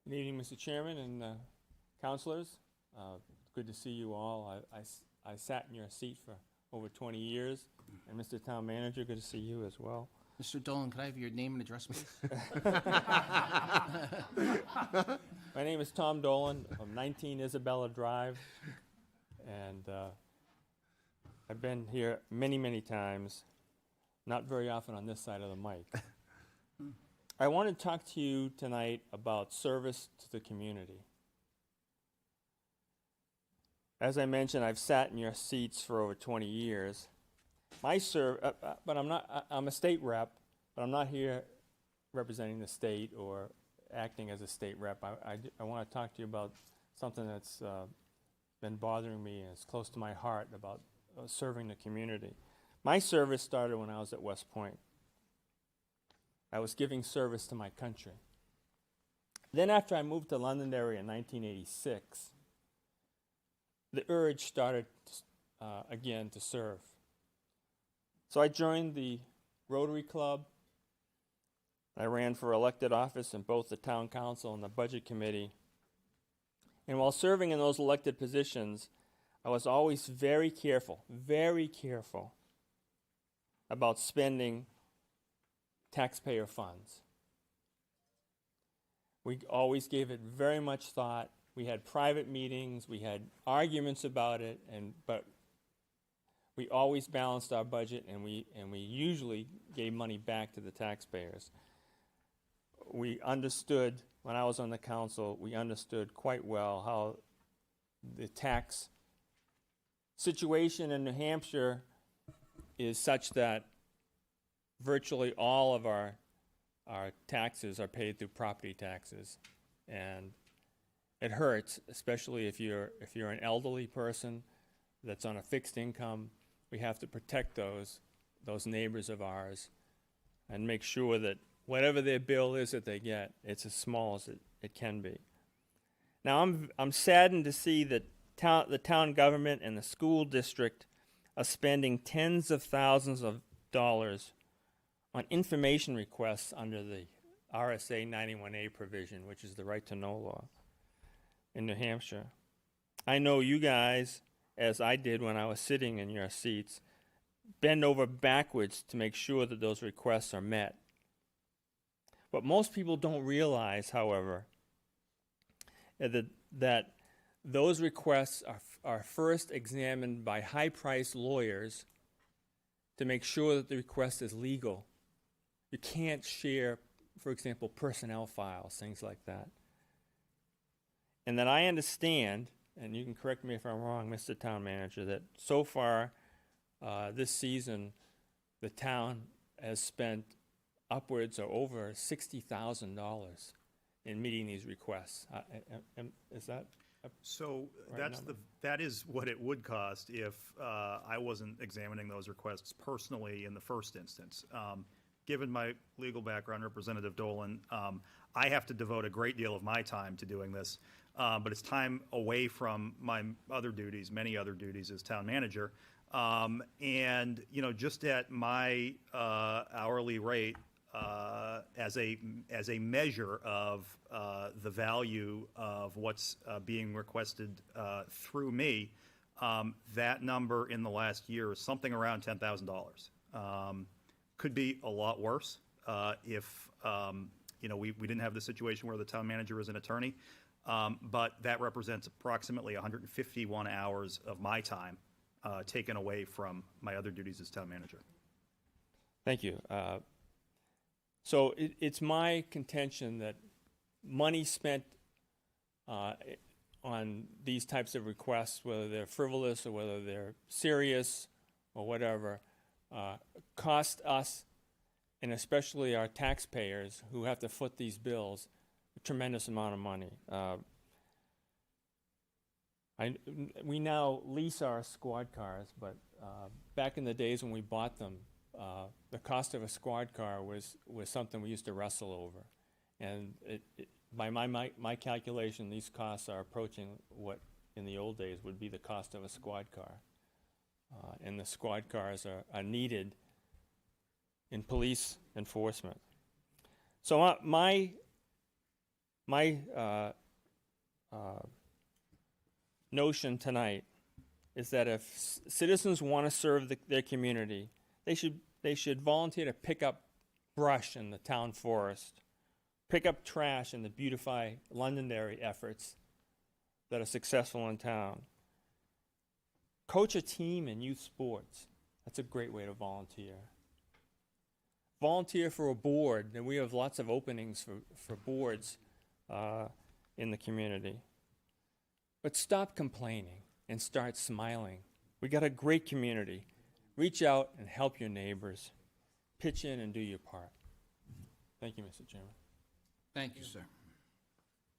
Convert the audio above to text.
Good evening, Mr. Chairman and councilors. Good to see you all. I sat in your seat for over 20 years. And Mr. Town Manager, good to see you as well. Mr. Dolan, could I have your name and address, please? My name is Tom Dolan from 19 Isabella Drive. And I've been here many, many times, not very often on this side of the mic. I want to talk to you tonight about service to the community. As I mentioned, I've sat in your seats for over 20 years. But I'm a state rep, but I'm not here representing the state or acting as a state rep. I want to talk to you about something that's been bothering me and is close to my heart about serving the community. My service started when I was at West Point. I was giving service to my country. Then after I moved to Londonderry in 1986, the urge started again to serve. So I joined the Rotary Club. I ran for elected office in both the Town Council and the Budget Committee. And while serving in those elected positions, I was always very careful about spending taxpayer funds. We always gave it very much thought. We had private meetings, we had arguments about it, but we always balanced our budget, and we usually gave money back to the taxpayers. We understood, when I was on the council, we understood quite well how the tax situation in New Hampshire is such that virtually all of our taxes are paid through property taxes, and it hurts, especially if you're an elderly person that's on a fixed income. We have to protect those neighbors of ours and make sure that whatever their bill is that they get, it's as small as it can be. Now, I'm saddened to see that the town government and the school district are spending tens of thousands of dollars on information requests under the RSA 91A provision, which is the right to know law in New Hampshire. I know you guys, as I did when I was sitting in your seats, bend over backwards to make sure that those requests are met. But most people don't realize, however, that those requests are first examined by high-priced lawyers to make sure that the request is legal. You can't share, for example, personnel files, things like that. And that I understand, and you can correct me if I'm wrong, Mr. Town Manager, that so far this season, the town has spent upwards or over $60,000 in meeting these requests. Is that So right number? that is what it would cost if I wasn't examining those requests personally in the first instance. Given my legal background, Representative Dolan, I have to devote a great deal of my time to doing this, but it's time away from my other duties, many other duties as town manager. And just at my hourly rate, as a measure of the value of what's being requested through me, that number in the last year is something around $10,000. Could be a lot worse if we didn't have the situation where the town manager is an attorney, but that represents approximately 151 hours of my time taken away from my other duties as town manager. Thank you. So it's my contention that money spent on these types of requests, whether they're frivolous or whether they're serious or whatever, cost us, and especially our taxpayers who have to foot these bills, a tremendous amount of money. We now lease our squad cars, but back in the days when we bought them, the cost of a squad car was something we used to wrestle over. And by my calculation, these costs are approaching what in the old days would be the cost of a squad car. And the squad cars are needed in police enforcement. So my my notion tonight is that if citizens want to serve their community, they should volunteer to pick up brush in the town forest, pick up trash in the Beautify Londonderry efforts that are successful in town. Coach a team in youth sports. That's a great way to volunteer. Volunteer for a board, and we have lots of openings for boards in the community. But stop complaining and start smiling. We got a great community. Reach out and help your neighbors. Pitch in and do your part. Thank you, Mr. Chairman. Thank you, sir.